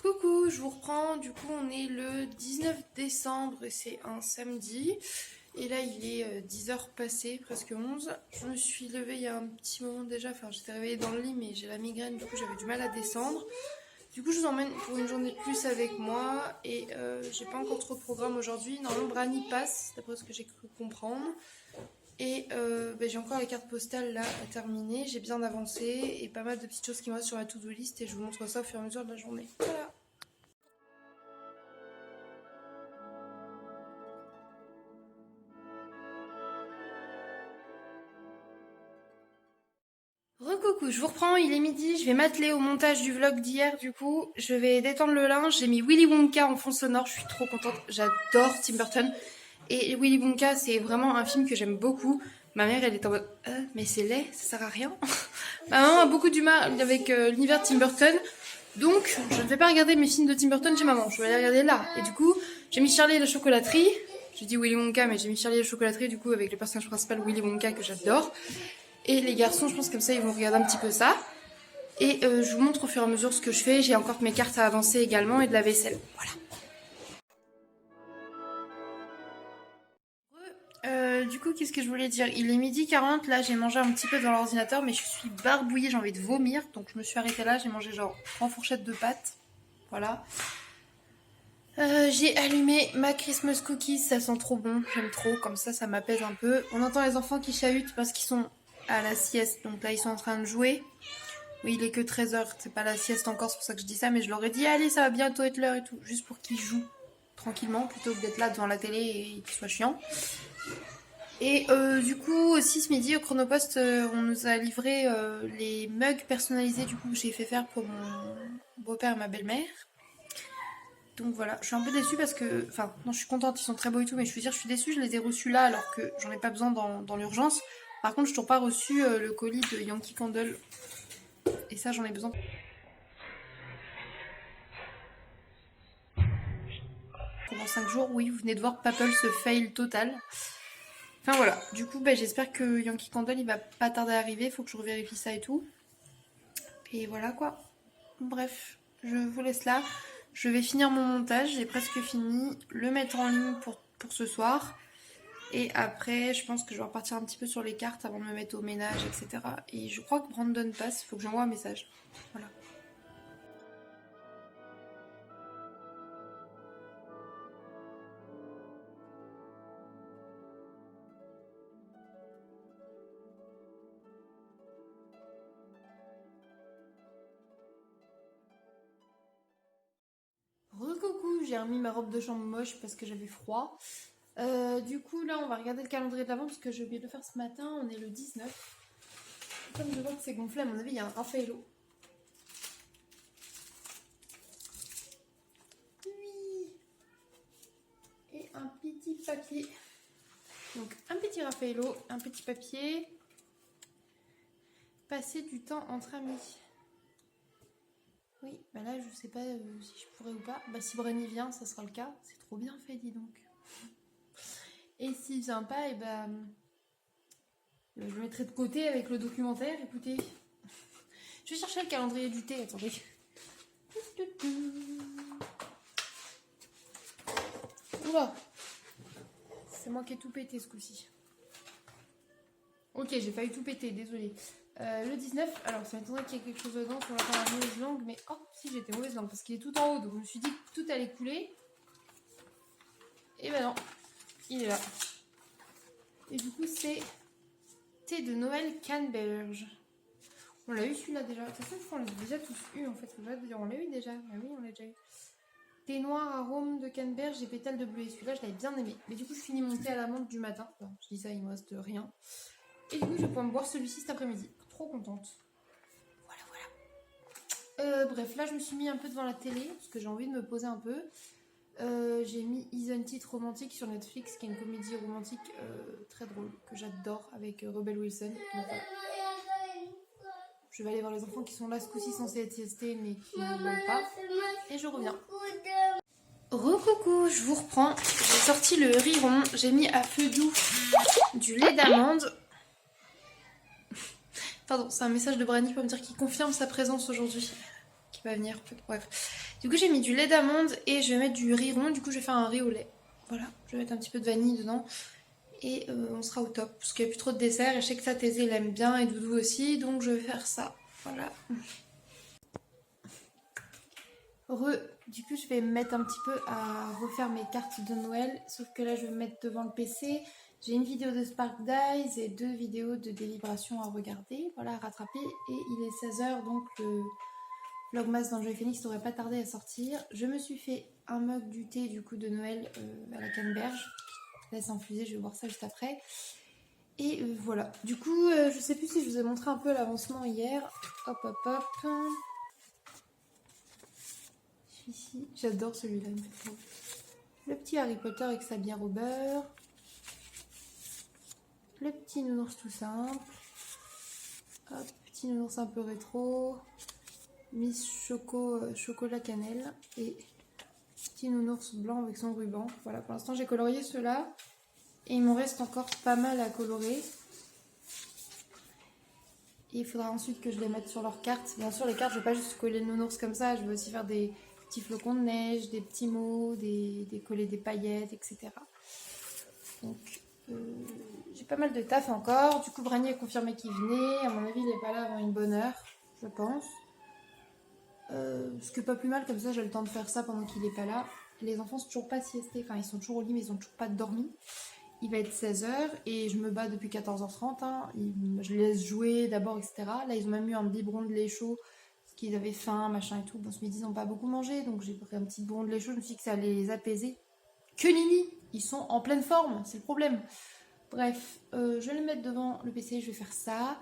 Coucou, je vous reprends. Du coup, on est le 19 décembre et c'est un samedi. Et là, il est 10h passées, presque 11. Je me suis levée il y a un petit moment déjà. Enfin, j'étais réveillée dans le lit, mais j'ai la migraine, du coup, j'avais du mal à descendre. Du coup, je vous emmène pour une journée de plus avec moi. Et j'ai pas encore trop de programme aujourd'hui. Normalement, Brani passe, d'après ce que j'ai cru comprendre. Et j'ai encore les cartes postales là à terminer. J'ai bien avancé et pas mal de petites choses qui me restent sur la to-do list. Et je vous montre ça au fur et à mesure de la journée. Voilà. Recoucou, je vous reprends, il est midi, je vais m'atteler au montage du vlog d'hier du coup. Je vais détendre le linge, j'ai mis Willy Wonka en fond sonore, je suis trop contente, j'adore Tim Burton. Et Willy Wonka c'est vraiment un film que j'aime beaucoup. Ma mère elle est en mode mais c'est laid, ça sert à rien. Ma maman a beaucoup du mal avec l'univers de Tim Burton. Donc je ne vais pas regarder mes films de Tim Burton chez maman, je vais les regarder là. Et du coup j'ai mis Charlie et la chocolaterie. J'ai dit Willy Wonka mais j'ai mis Charlie et la chocolaterie du coup avec le personnage principal Willy Wonka que j'adore. Et les garçons, je pense comme ça, ils vont regarder un petit peu ça. Et je vous montre au fur et à mesure ce que je fais. J'ai encore mes cartes à avancer également et de la vaisselle. Voilà. Du coup, qu'est-ce que je voulais dire? Il est 12h40, là j'ai mangé un petit peu dans l'ordinateur, mais je suis barbouillée, j'ai envie de vomir. Donc je me suis arrêtée là, j'ai mangé genre 3 fourchettes de pâtes. Voilà. J'ai allumé ma Christmas cookies, ça sent trop bon, j'aime trop, comme ça m'apaise un peu. On entend les enfants qui chahutent parce qu'ils sont à la sieste, donc là ils sont en train de jouer. Oui, il est que 13h, c'est pas la sieste encore, c'est pour ça que je dis ça, mais je leur ai dit allez, ça va bientôt être l'heure et tout, juste pour qu'ils jouent tranquillement, plutôt que d'être là devant la télé et qu'ils soient chiants. Et du coup, aussi ce midi au Chronopost, on nous a livré les mugs personnalisés du coup que j'ai fait faire pour mon beau-père et ma belle-mère. Donc voilà, je suis un peu déçue parce que... Enfin, non, je suis contente, ils sont très beaux et tout, mais je veux dire, je suis déçue, je les ai reçus là alors que j'en ai pas besoin dans l'urgence. Par contre, je n'ai toujours pas reçu le colis de Yankee Candle. Et ça, j'en ai besoin. Pendant 5 jours, oui, vous venez de voir Papel se fail total. Enfin voilà, du coup, j'espère que Yankee Candle, il va pas tarder à arriver, faut que je revérifie ça et tout. Et voilà quoi. Bref, je vous laisse là. Je vais finir mon montage, j'ai presque fini. Le mettre en ligne pour ce soir. Et après, je pense que je vais repartir un petit peu sur les cartes avant de me mettre au ménage, etc. Et je crois que Brandon passe, il faut que j'envoie un message. Voilà. Recoucou, j'ai remis ma robe de chambre moche parce que j'avais froid. Du coup, là, on va regarder le calendrier de l'avant parce que j'ai oublié de le faire ce matin. On est le 19. Comme je vois que c'est gonflé, à mon avis, il y a un Raffaello. Oui. Et un petit papier. Donc, un petit Raffaello, un petit papier. Passer du temps entre amis. Oui, bah là, je sais pas si je pourrais ou pas. Bah, si Brenny vient, ça sera le cas. C'est trop bien fait, dis donc. Et s'il vient pas, et je le mettrai de côté avec le documentaire. Écoutez, je vais chercher le calendrier du thé. Attendez. Oula, c'est moi qui ai tout pété ce coup-ci. Ok, j'ai failli tout péter, désolée. Le 19, alors ça m'étonnerait qu'il y ait quelque chose dedans pour avoir la mauvaise langue, mais oh, si j'étais mauvaise langue parce qu'il est tout en haut, donc je me suis dit que tout allait couler. Et ben non, il est là. Et du coup, c'est thé de Noël canneberge. On l'a eu celui-là déjà. De toute façon, je crois qu'on l'a déjà tous eu en fait. Faudrait dire, on l'a eu déjà. Ah oui, on l'a déjà eu. Thé noir, arôme de canneberge et pétales de bleuet. Celui-là, je l'avais bien aimé. Mais du coup, je finis mon thé à la menthe du matin. Bon, je dis ça, il me reste rien. Et du coup, je vais pouvoir me boire celui-ci cet après-midi. Trop contente. Voilà. Bref, là, je me suis mis un peu devant la télé parce que j'ai envie de me poser un peu. J'ai mis Isn't It Romantic sur Netflix, qui est une comédie romantique très drôle que j'adore avec Rebel Wilson. Donc, je vais aller voir les enfants qui sont là ce coup-ci censés être siestés mais qui ne veulent pas. Et je reviens. Recoucou, je vous reprends. J'ai sorti le riz rond. J'ai mis à feu doux du lait d'amande. Pardon, c'est un message de Brani pour me dire qu'il confirme sa présence aujourd'hui. qui va venir. Bref. Du coup, j'ai mis du lait d'amande et je vais mettre du riz rond. Du coup, je vais faire un riz au lait. Voilà, je vais mettre un petit peu de vanille dedans. Et on sera au top. Parce qu'il n'y a plus trop de dessert. Et je sais que ça, Thésée, il aime bien. Et Doudou aussi. Donc, je vais faire ça. Voilà. Du coup, je vais me mettre un petit peu à refaire mes cartes de Noël. Sauf que là, je vais me mettre devant le PC. J'ai une vidéo de Spark Dice et 2 vidéos de délibération à regarder. Voilà, à rattraper. Et il est 16h, donc le Vlogmas d'Enjoy Phoenix n'aurait pas tardé à sortir. Je me suis fait un mug du thé du coup de Noël à la canneberge. Laisse infuser, je vais boire ça juste après. Et voilà. Du coup, je sais plus si je vous ai montré un peu l'avancement hier. Hop, hop, hop. Ici, j'adore celui-là. Le petit Harry Potter avec sa bière au beurre. Le petit nounours tout simple. Hop, petit nounours un peu rétro. Miss chocolat cannelle. Et petit nounours blanc avec son ruban. Voilà, pour l'instant j'ai colorié ceux-là. Et il m'en reste encore pas mal à colorer. Et il faudra ensuite que je les mette sur leurs cartes. Bien sûr, les cartes, je ne vais pas juste coller le nounours comme ça. Je vais aussi faire des petits flocons de neige, des petits mots, coller des paillettes, etc. Donc, j'ai pas mal de taf encore. Du coup, Brani a confirmé qu'il venait. À mon avis, il n'est pas là avant une bonne heure, je pense. Ce que pas plus mal, comme ça, j'ai le temps de faire ça pendant qu'il n'est pas là. Les enfants sont toujours pas siestés. Enfin, ils sont toujours au lit, mais ils ont toujours pas dormi. Il va être 16h et je me bats depuis 14h30. Hein. Je les laisse jouer d'abord, etc. Là, ils ont même eu un biberon de lait chaud parce qu'ils avaient faim, machin et tout. Bon, ce midi, ils n'ont pas beaucoup mangé, donc j'ai pris un petit biberon de lait chaud. Je me suis dit que ça allait les apaiser. Que nini, ils sont en pleine forme, c'est le problème. Bref, je vais les mettre devant le PC, je vais faire ça.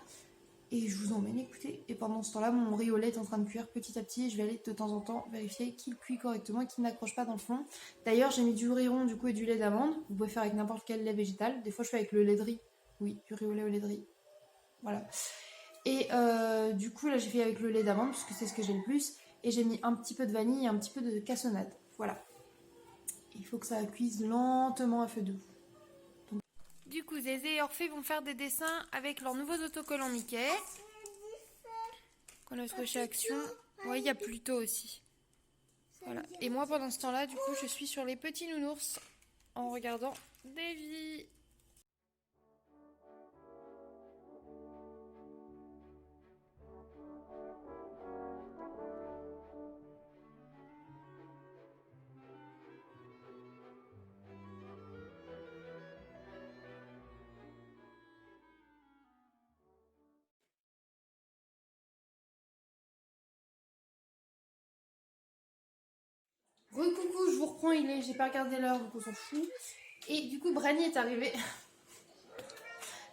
Et je vous emmène écouter. Et pendant ce temps-là, mon riz au lait est en train de cuire petit à petit. Et je vais aller de temps en temps vérifier qu'il cuit correctement et qu'il n'accroche pas dans le fond. D'ailleurs, j'ai mis du riz rond du coup et du lait d'amande. Vous pouvez faire avec n'importe quel lait végétal. Des fois, je fais avec le lait de riz. Oui, du riz au lait de riz. Voilà. Et du coup, là, j'ai fait avec le lait d'amande parce que c'est ce que j'ai le plus. Et j'ai mis un petit peu de vanille et un petit peu de cassonade. Voilà. Il faut que ça cuise lentement à feu doux. Du coup, Zézé et Orphée vont faire des dessins avec leurs nouveaux autocollants Mickey. Qu'on a trouvé chez Action. Ouais, il y a Pluto aussi. Voilà. Et moi, pendant ce temps-là, du coup, je suis sur les petits nounours en regardant Davy. Coucou, je vous reprends, j'ai pas regardé l'heure, donc on s'en fout. Et du coup, Brani est arrivé.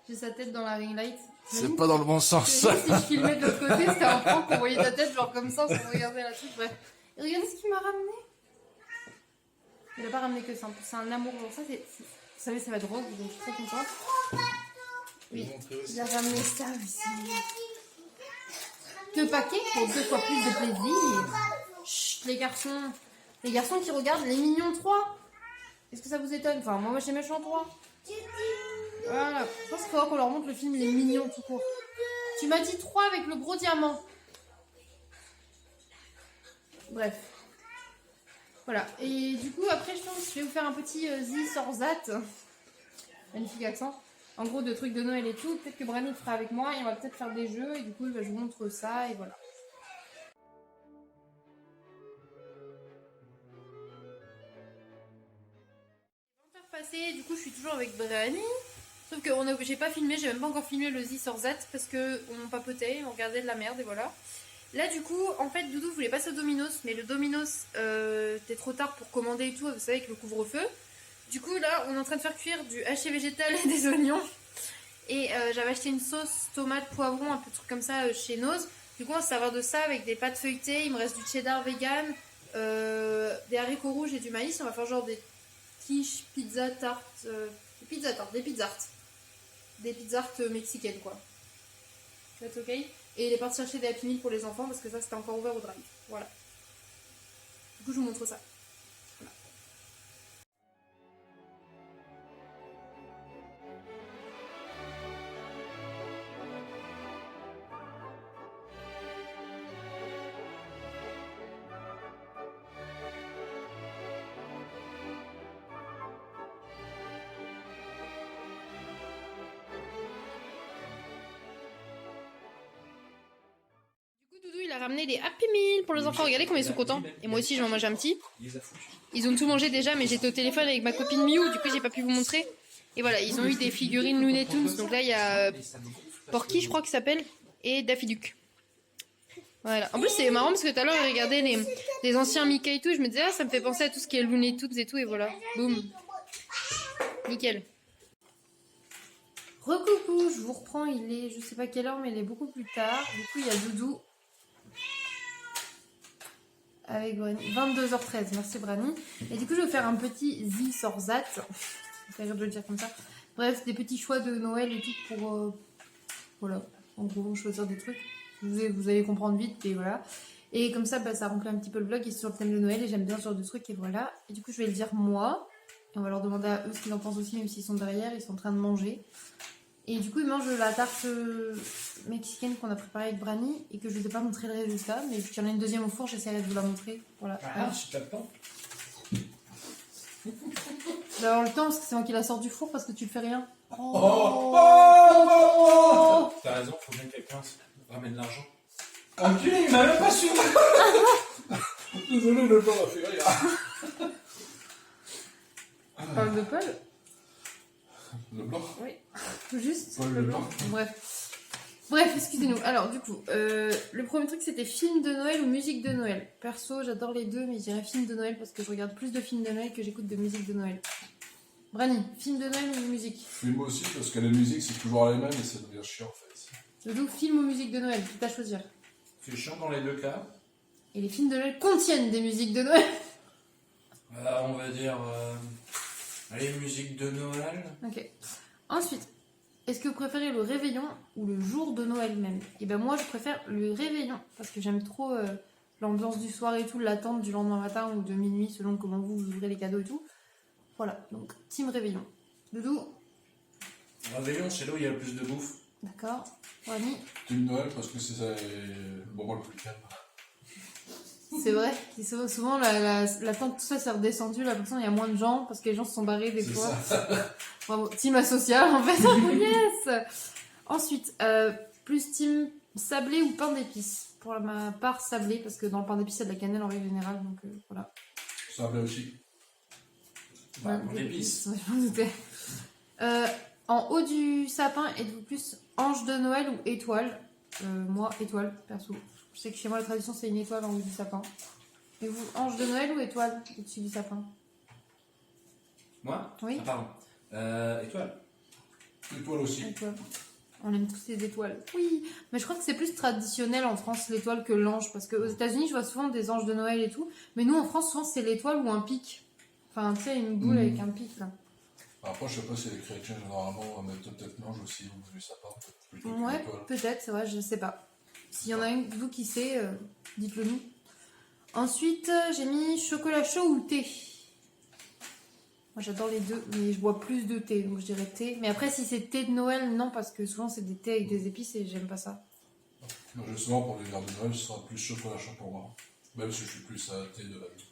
J'ai sa tête dans la ring light. C'est pas dans le bon sens. Si je filmais de l'autre côté, c'était un prank qu'on voyait ta tête genre comme ça sans regarder la truc. Bref. Et regardez ce qu'il m'a ramené. Il a pas ramené que ça. C'est un amour. Genre ça, vous savez, c'est ma drogue, donc je suis très contente. Oui, il a ramené ça aussi. 2 paquets pour 2 fois plus de plaisir. Chut, les garçons. Les garçons qui regardent les Mignons 3. Est-ce que ça vous étonne? Enfin, moi, j'ai Méchant 3. Voilà. Je pense qu'il faudra qu'on leur montre le film Les Mignons tout court. Tu m'as dit 3 avec le gros diamant. Bref. Voilà. Et du coup, après, je pense que je vais vous faire un petit This or That. Magnifique accent. En gros, de trucs de Noël et tout. Peut-être que Brani fera avec moi et on va peut-être faire des jeux. Et du coup, je vous montre ça et voilà. Passer, du coup je suis toujours avec Brani. Sauf que j'ai pas filmé, j'ai même pas encore filmé le This or That parce que on papotait, on regardait de la merde et voilà. Là du coup, en fait Doudou voulait passer au Domino's, mais le Domino's était trop tard pour commander et tout, vous savez avec le couvre-feu. Du coup là on est en train de faire cuire du haché végétal et des oignons. Et j'avais acheté une sauce tomate poivron, un peu de truc comme ça chez Noz. Du coup on va se servir de ça avec des pâtes feuilletées, il me reste du cheddar vegan, des haricots rouges et du maïs. On va faire genre des quiche, pizza tarte, des pizzas mexicaines quoi. C'est ok. Et il est parti chercher des Happy Meal pour les enfants parce que ça c'était encore ouvert au drive. Voilà. Du coup je vous montre ça. Voilà. a ramené des Happy Meal pour les enfants. Regardez comme ils sont contents. Et moi aussi, j'en mange un petit. Ils ont tout mangé déjà, mais j'étais au téléphone avec ma copine Miu, du coup, j'ai pas pu vous montrer. Et voilà, ils ont eu des figurines Looney Tunes. Donc là, il y a Porky, je crois qu'il s'appelle, et Daffy Duck. Voilà. En plus, c'est marrant parce que tout à l'heure, j'ai regardé les anciens Mickey et tout. Et je me disais, ah, ça me fait penser à tout ce qui est Looney Tunes et tout. Et voilà, boum. Nickel. Recoucou, je vous reprends. Il est, je sais pas quelle heure, mais il est beaucoup plus tard. Du coup, il y a Doudou. Avec Brani. 22h13, merci Brani. Et du coup, je vais faire un petit Zi Sorzat. Ça fait rire de le dire comme ça. Bref, des petits choix de Noël et tout pour. Voilà, en gros, choisir des trucs. Vous allez comprendre vite et voilà. Et comme ça, bah, ça remplit un petit peu le vlog et c'est sur le thème de Noël et j'aime bien ce genre de trucs et voilà. Et du coup, je vais le dire moi. Et on va leur demander à eux ce qu'ils en pensent aussi, même s'ils sont derrière, ils sont en train de manger. Et du coup, ils mangent la tarte mexicaine qu'on a préparée avec Brani et que je ne vous ai pas montré le résultat. Mais vu qu'il y en a une deuxième au four, j'essaierai de vous la montrer. Voilà. Ah, si t'as le temps. Je vais avoir le temps parce que c'est moi qui la sors du four parce que tu le fais rien. T'as raison, faut bien que quelqu'un ramène de l'argent. Enculé, il m'a même pas su. Désolé, le blanc m'a fait rire. On parle de Paul. Le blanc. Oui, juste Paul le le blanc. blanc. Bref, excusez-nous. Alors, du coup, le premier truc c'était film de Noël ou musique de Noël. Perso, j'adore les deux, mais je dirais film de Noël parce que je regarde plus de films de Noël que j'écoute de musique de Noël. Brani, film de Noël ou musique? Film aussi, parce que la musique c'est toujours la même et ça devient chiant en fait. Surtout film ou musique de Noël, tout à choisir. C'est chiant dans les deux cas. Et les films de Noël contiennent des musiques de Noël. On va dire. Allez, musique de Noël. Ok. Ensuite, est-ce que vous préférez le réveillon ou le jour de Noël même? Et ben moi, je préfère le réveillon parce que j'aime trop l'ambiance du soir et tout, l'attente du lendemain matin ou de minuit selon comment vous ouvrez les cadeaux et tout. Voilà, donc team réveillon. Doudou, Réveillon, c'est là où il y a le plus de bouffe. d'accord. Rami, Team Noël parce que c'est ça le moment le plus calme. c'est vrai. Souvent, l'attente, tout ça, c'est redescendu. Là, pour ça, il y a moins de gens parce que les gens se sont barrés des C'est fois. ça. Bravo, team asocial en fait. Yes. Ensuite, plus team sablé ou pain d'épices. Pour ma part, sablé parce que dans le pain d'épices, il y a de la cannelle en règle générale. Donc voilà. Ça me plaît aussi. Bah, on épice. Ouais, je m'en doutais. En haut du sapin, êtes-vous plus ange de Noël ou étoile? Moi, étoile, perso. Je sais que chez moi, la tradition, c'est une étoile en haut du sapin. Et vous, ange de Noël ou étoile au-dessus du sapin? Moi? Oui. Ah, pardon. Étoile. Étoile aussi. Étoile. On aime tous les étoiles. Oui, mais je crois que c'est plus traditionnel en France, l'étoile, que l'ange. Parce qu'aux États-Unis, je vois souvent des anges de Noël et tout. Mais nous, en France, souvent, c'est l'étoile ou un pic. Enfin, tu sais, une boule avec un pic, là. Après, je sais pas si les chrétiens généralement mettent peut-être l'ange aussi au bout du sapin. Plutôt que Ouais, l'étoile. peut-être, c'est vrai, je sais pas. S'il y en a une de vous qui sait, dites-le nous. Ensuite, j'ai mis chocolat chaud ou thé. Moi, j'adore les deux, mais je bois plus de thé, donc je dirais thé. Mais après, si c'est thé de Noël, non, parce que souvent, c'est des thés avec des épices et j'aime pas ça. Moi, justement, pour les verres de Noël, ce sera plus chocolat chaud pour moi. Même si je suis plus à thé de la vie.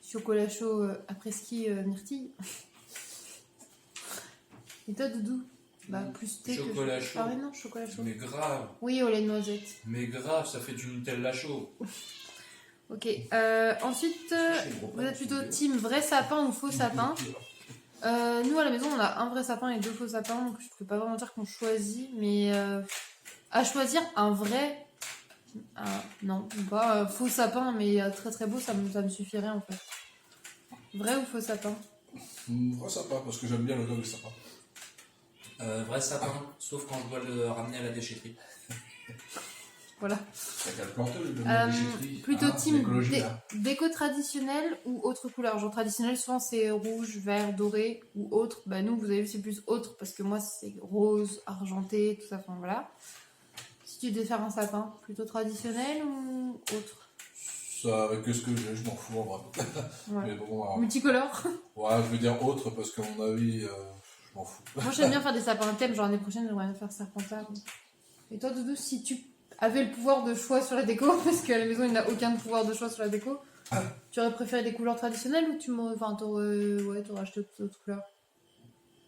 Chocolat chaud après ski myrtille. Et toi, Doudou? Bah, plus thé Chocolat que... chaud. Ah ouais, non, chocolat chaud. Mais grave. Oui, au lait de noisette. Mais grave, ça fait du Nutella chaud. Ok. Ensuite, vous êtes plutôt team vrai sapin ou faux sapin? Nous, à la maison, on a un vrai sapin et deux faux sapins, donc je peux pas vraiment dire qu'on choisit, mais à choisir un vrai... non, pas faux sapin, mais très très beau, ça me suffirait en fait. Vrai ou faux sapin? Vrai sapin, parce que j'aime bien le dog du sapin. Vrai sapin, sauf quand je dois le ramener à la déchetterie. Voilà. T'as qu'à le planter, le déchetterie. Plutôt team l'écologie, là. déco traditionnelle ou autre couleur? Genre traditionnel, souvent c'est rouge, vert, doré ou autre. Bah nous, vous avez vu, c'est plus autre parce que moi c'est rose, argenté, tout ça. Enfin voilà. Si tu devais faire un sapin, plutôt traditionnel ou autre? Ça, avec ce que j'ai, je m'en fous en vrai. Ouais. Mais bon, Multicolore. ouais, je veux dire autre parce qu'à mon avis, je m'en fous. Moi j'aime bien faire des sapins thème, genre l'année prochaine j'aimerais bien faire Serpentard. Et toi Doudou, si tu avais le pouvoir de choix sur la déco, parce qu'à la maison il n'a aucun pouvoir de choix sur la déco, tu aurais préféré des couleurs traditionnelles ou t'aurais acheté d'autres couleurs?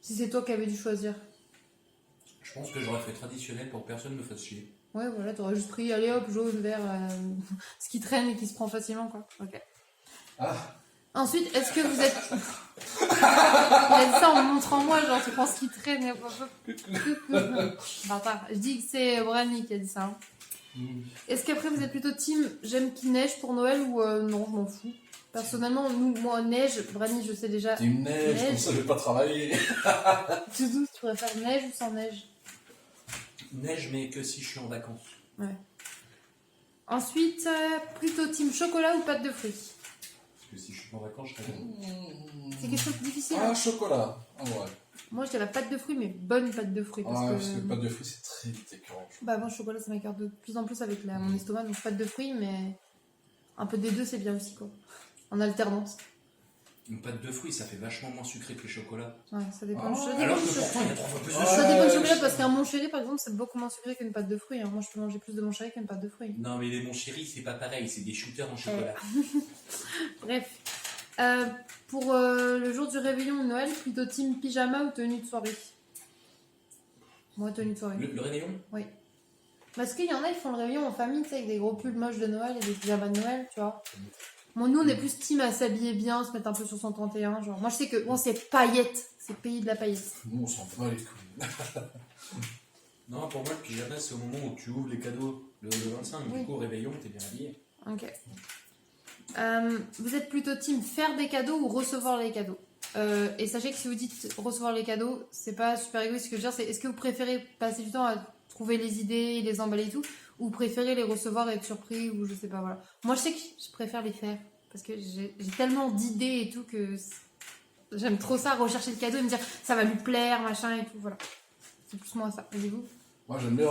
Si c'est toi qui avais dû choisir. Je pense que j'aurais fait traditionnel pour que personne me fasse chier. Ouais, voilà, t'aurais juste pris, allez hop, jaune, vert, ce qui traîne et qui se prend facilement, quoi. Ok. Ah, Ensuite, est-ce que vous êtes... Il a dit ça en me montrant moi, genre, tu prends ce qui traîne et hop, hop. Bâtard. Je dis que c'est Brani qui a dit ça. Hein. Est-ce qu'après, vous êtes plutôt team j'aime qu'il neige pour Noël ou non, je m'en fous. Personnellement, moi, neige, Brani, je sais déjà. team neige, comme ça je vais pas travailler. Doudou, tu préfères neige ou sans neige? Neige, mais que si je suis en vacances. Ouais. Ensuite, plutôt team chocolat ou pâte de fruits? Parce que si je suis pas en vacances, je serais C'est quelque chose de difficile. Ah, Hein. chocolat. Ah ouais. Moi, je dirais pâte de fruits, mais bonne pâte de fruits. Parce Parce que que... pâte de fruits, c'est très vite écœurant. Bah, moi, le chocolat, ça m'écarte de plus en plus avec mon estomac, donc pâte de fruits, mais un peu des deux, c'est bien aussi, quoi. En alternance. Une pâte de fruits, ça fait vachement moins sucré que le chocolat. Ouais, ça dépend. Ah, ça dépend Alors du que chocolat. pourtant, il y a 3 fois plus de Ah, sucre. Ça dépend du je chocolat sais. parce qu'un mon chéri, par exemple, c'est beaucoup moins sucré qu'une pâte de fruits. Hein. Moi, je peux manger plus de mon chéri qu'une pâte de fruits. Non, mais les mon chéri, c'est pas pareil, c'est des shooters en chocolat. Bref. Pour le jour du réveillon de Noël, plutôt team pyjama ou tenue de soirée? Moi, tenue de soirée. Le réveillon? Oui. Parce qu'il y en a, ils font le réveillon en famille, tu sais, avec des gros pulls moches de Noël et des pyjamas de Noël, tu vois. Bon, nous, on est plus team à s'habiller bien, se mettre un peu sur son 31, genre. Moi, je sais que, bon, c'est paillettes. C'est pays de la paillette. Nous, on s'en bat les couilles. Non, pour moi, le pyjama, c'est au moment où tu ouvres les cadeaux le 25. Oui. Du coup, au réveillon, t'es bien habillé. Ok. Vous êtes plutôt team faire des cadeaux ou recevoir les cadeaux? Et sachez que si vous dites recevoir les cadeaux, c'est pas super égoïste. Ce que je veux dire, c'est est-ce que vous préférez passer du temps à trouver les idées, les emballer et tout, ou vous préférez les recevoir et être surpris, ou je sais pas, voilà. Moi, je sais que je préfère les faire parce que j'ai tellement d'idées et tout que j'aime trop ça, rechercher le cadeau et me dire ça va lui plaire, machin et tout, voilà. C'est plus moi ça. Et vous? Moi, j'aime bien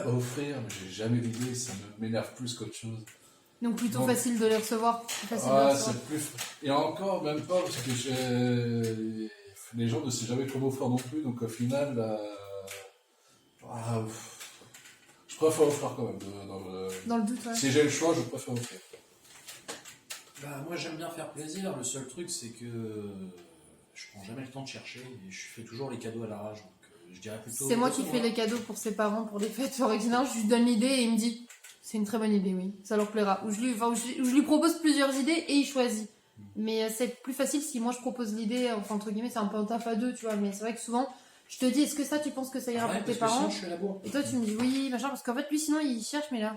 offrir, mais j'ai jamais d'idée, ça m'énerve plus qu'autre chose. Donc plutôt Donc- facile de les recevoir. Plus facile de les Ah, recevoir. c'est plus. Et encore, même pas, parce que les gens ne savent jamais comment offrir non plus, donc au final, je préfère offrir quand même. Dans le doute, ouais. Si j'ai le choix, je préfère offrir. Bah, moi, j'aime bien faire plaisir. Le seul truc, c'est que je prends jamais le temps de chercher et je fais toujours les cadeaux à l'arrache. Donc, je dirais plutôt. C'est moi qui fais les cadeaux pour ses parents pour les fêtes originales. Je lui donne l'idée et il me dit c'est une très bonne idée, oui, ça leur plaira. Ou je lui propose plusieurs idées et il choisit. Mais c'est plus facile si moi je propose l'idée, enfin entre guillemets, c'est un peu un taf à deux, tu vois. Mais c'est vrai que souvent, je te dis est-ce que ça tu penses que ça ira Ouais, pour tes parce que parents? sinon, je suis à la bourre. Et toi tu me dis oui, machin, parce qu'en fait lui sinon il cherche, mais là.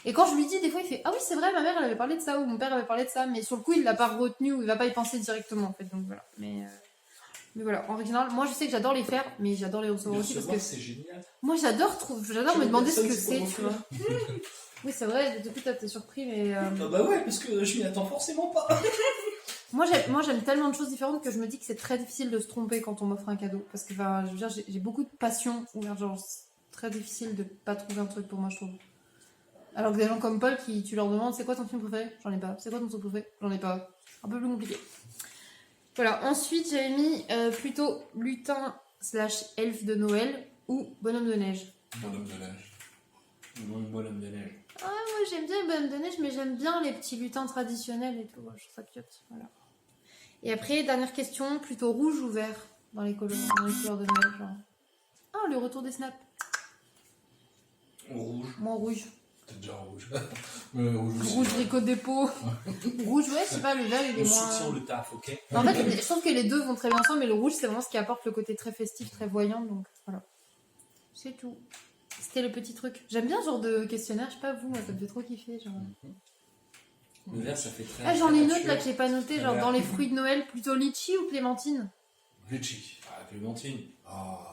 Et quand je lui dis, des fois il fait ah oui, c'est vrai, ma mère elle avait parlé de ça, ou mon père avait parlé de ça, mais sur le coup il l'a pas retenu, ou il va pas y penser directement en fait, donc voilà. Mais voilà, en original, moi je sais que j'adore les faire, mais j'adore les recevoir Le aussi parce recevoir, que c'est génial. moi j'adore me demander ce que c'est, pour tu vois. Oui, c'est vrai, du coup t'es surpris, mais Ah bah ouais, parce que je m'y attends forcément pas. moi j'aime tellement de choses différentes que je me dis que c'est très difficile de se tromper quand on m'offre un cadeau, parce que enfin, je veux dire, j'ai beaucoup de passion, ou genre c'est très difficile de pas trouver un truc pour moi, je trouve. Alors que des gens comme Paul, tu leur demandes c'est quoi ton film préféré? J'en ai pas. C'est quoi ton film préféré? J'en ai pas. Un peu plus compliqué. Voilà, ensuite j'avais mis plutôt lutin / elfe de Noël ou bonhomme de neige. Bonhomme de neige. Non, bonhomme de neige. Ah, moi j'aime bien le bonhomme de neige, mais j'aime bien les petits lutins traditionnels et tout. Je trouve ça cute. Voilà. Et après, dernière question, plutôt rouge ou vert dans les couleurs de Noël, genre. Ah, le retour des snaps. Rouge. Moi rouge. C'est déjà rouge. Mais rouge aussi. Rouge bricot dépôt. Rouge, ouais, je sais pas, le vert il est Nous moins. soucions le taf, ok? En fait, je trouve que les deux vont très bien ensemble, mais le rouge, c'est vraiment ce qui apporte le côté très festif, très voyant, donc voilà. C'est tout. C'était le petit truc. J'aime bien ce genre de questionnaire, je sais pas vous, moi ça me fait trop kiffer. Genre. Le vert, ça fait très. Ah, j'en ai une très autre là nature. que j'ai pas notée, genre vert. dans les fruits de Noël, plutôt litchi ou clémentine? Litchi. Ah, Clémentine. Ah.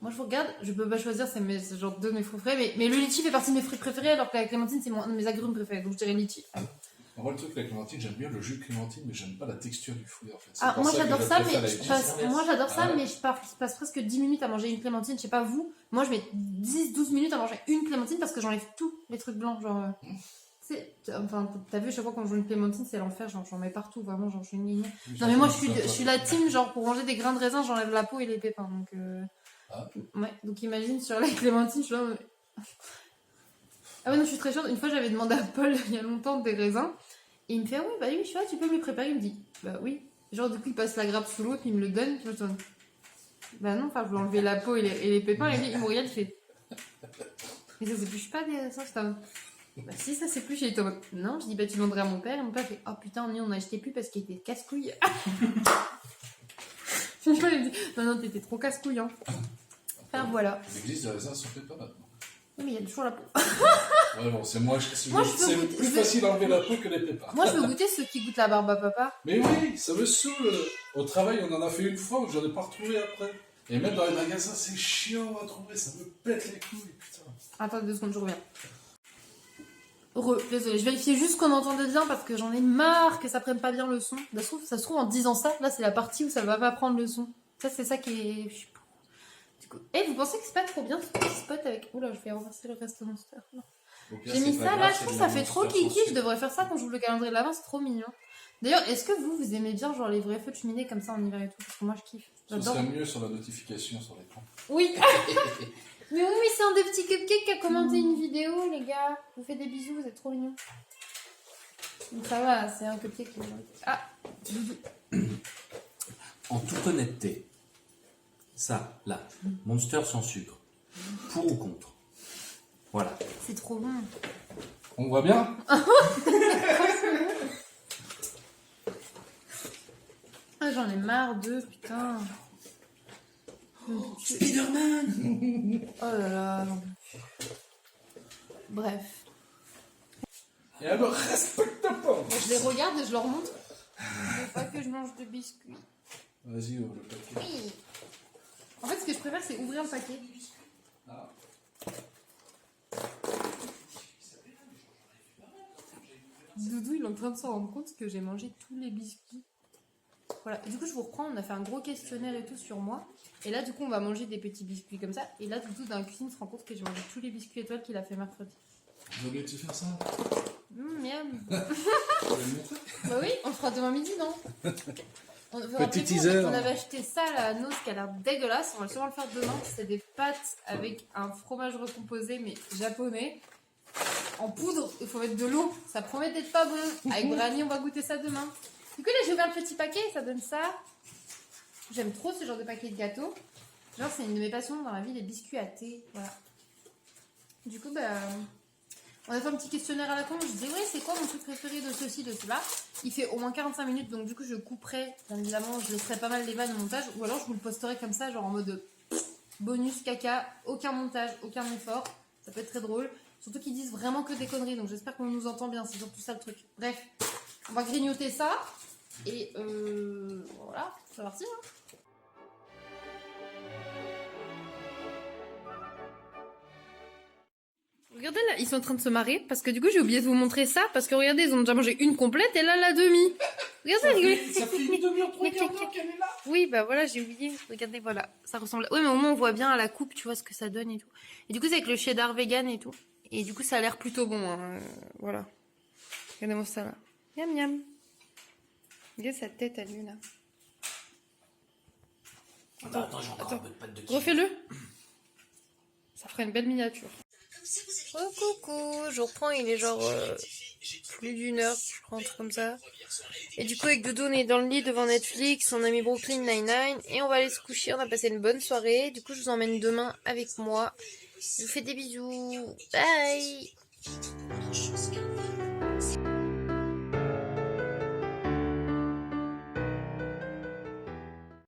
Moi je vous regarde, je peux pas choisir, c'est genre deux de mes fruits préférés, mais le litchi fait partie de mes fruits préférés, alors que la clémentine c'est un de mes agrumes préférés, donc je dirais litchi. Moi, le truc avec la clémentine, j'aime bien le jus de clémentine, mais j'aime pas la texture du fruit en fait. C'est Ah, pour moi que j'adore je ça, préfère mais la je litchi. passe, moi j'adore ça, Ah ouais. mais je passe presque 10 minutes à manger une clémentine, je sais pas vous, moi je mets 10-12 minutes à manger une clémentine parce que j'enlève tous les trucs blancs, genre. Enfin, t'as vu, chaque fois quand je mange une clémentine, c'est l'enfer, genre j'en mets partout, vraiment, genre je suis une ligne. Non, mais moi je suis la team, genre pour manger des grains de raisin, j'enlève la peau et les pépins, donc. Ah. Ouais, donc imagine sur la clémentine, je suis là. Ah ouais, non, je suis très chiante. Une fois, j'avais demandé à Paul il y a longtemps des raisins, et il me fait ah oui, bah oui, je vois, tu peux me les préparer. Il me dit bah oui. Genre, du coup, il passe la grappe sous l'eau, puis il me le donne, puis je me tourne. Bah non, enfin, je veux enlever la peau et les pépins, et lui, il me regarde, il fait Mais ça s'épluche pas des sauces, Bah si, ça s'épluche. Et Thomas, non, je dis, bah tu demanderais à mon père. Et mon père fait, oh putain, on n'en achetait plus parce qu'il était casse-couille. Franchement, il me dit, non, t'étais trop casse-couille, hein. Enfin, voilà. Il existe des raisins sans pépins maintenant. Oui, mais il y a toujours la peau. Ouais, bon, c'est moi, Moi, c'est plus facile d'enlever la peau que les pépins. Moi, je veux goûter ceux qui goûtent la barbe à papa. Mais oui, ça me saoule. Au travail, on en a fait une fois, j'en ai pas retrouvé après. Et même dans les magasins, c'est chiant à trouver, ça me pète les couilles, putain. Attends 2 secondes, je reviens. Désolée, je vérifiais juste qu'on entendait bien parce que j'en ai marre que ça prenne pas bien le son. Ça se trouve en disant ça, là c'est la partie où ça va pas prendre le son. Ça c'est ça qui est... Du coup... Et vous pensez que c'est pas trop bien ce petit spot avec... Oula, je vais renverser le reste de mon Monster. J'ai mis ça là, je trouve que ça fait trop kiki. Je devrais faire ça quand j'ouvre le calendrier de l'avant, c'est trop mignon. D'ailleurs, est-ce que vous aimez bien genre les vrais feux de cheminée comme ça en hiver et tout? Parce que moi je kiffe. Ce serait mieux sur la notification sur l'écran. Oui. Mais oui, c'est un des petits cupcakes qui a commenté une vidéo, les gars. Je vous fais des bisous, vous êtes trop mignons. Donc ça va, c'est un cupcake qui... Ah, doudou. En toute honnêteté, ça, là, Monster sans sucre, pour ou contre? Voilà. C'est trop bon. On voit bien? Ah, j'en ai marre d'eux, putain. Spider-Man. Oh là là, j'en peux plus. Bref. Et alors, respecte pas! Je les regarde et je leur montre. Je veux pas que je mange de biscuits. Vas-y, ouvre le paquet. Oui. En fait, ce que je préfère, c'est ouvrir le paquet. Ah. Doudou, il est en train de se rendre compte que j'ai mangé tous les biscuits. Voilà, et du coup, je vous reprends. On a fait un gros questionnaire et tout sur moi. Et là, du coup, on va manger des petits biscuits comme ça. Et là, Doudou, dans la cuisine, se rend compte que j'ai mangé tous les biscuits étoiles qu'il a fait mercredi. J'ai oublié de te faire ça. Miam. Tu vas le montrer? Bah oui, on fera demain midi, non? Petit teaser. On avait acheté ça à la noce qui a l'air dégueulasse. On va sûrement le faire demain. C'est des pâtes avec un fromage recomposé, mais japonais. En poudre, il faut mettre de l'eau. Ça promet d'être pas bon. Avec Brani, on va goûter ça demain. Du coup, là, j'ai ouvert le petit paquet. Ça donne ça. J'aime trop ce genre de paquet de gâteaux. Genre, c'est une de mes passions dans la vie, les biscuits à thé. Voilà. Du coup, bah... On a fait un petit questionnaire à la con. Je disais, ouais, c'est quoi mon truc préféré de ceci, de cela? Il fait au moins 45 minutes, donc du coup, je couperai. Bien évidemment, je laisserai pas mal les vannes au montage. Ou alors, je vous le posterai comme ça, genre en mode bonus caca, aucun montage, aucun effort. Ça peut être très drôle. Surtout qu'ils disent vraiment que des conneries, donc j'espère qu'on nous entend bien. C'est surtout ça le truc. Bref, on va grignoter ça. Et voilà, c'est parti. Hein. Regardez là, ils sont en train de se marrer parce que du coup j'ai oublié de vous montrer ça parce que regardez, ils ont déjà mangé une complète et là la demi. Regardez, Ça fait une demi-heure, 3 quarts d'heure qu'elle est là. Oui, bah voilà, j'ai oublié. Regardez, voilà, ça ressemble. Oui, mais au moins on voit bien à la coupe, tu vois ce que ça donne et tout. Et du coup c'est avec le cheddar vegan et tout. Et du coup ça a l'air plutôt bon. Hein. Voilà. Regardez-moi ça là. Miam miam. Regardez sa tête à lui là. Attends, j'ai encore un peu de pâte de kiwi. Refais-le. Ça ferait une belle miniature. Oh coucou, je reprends, il est genre plus d'1 heure, je crois, un truc comme ça. Et du coup avec Doudou on est dans le lit devant Netflix, on a mis Brooklyn Nine-Nine et on va aller se coucher, on a passé une bonne soirée. Du coup je vous emmène demain avec moi. Je vous fais des bisous, bye.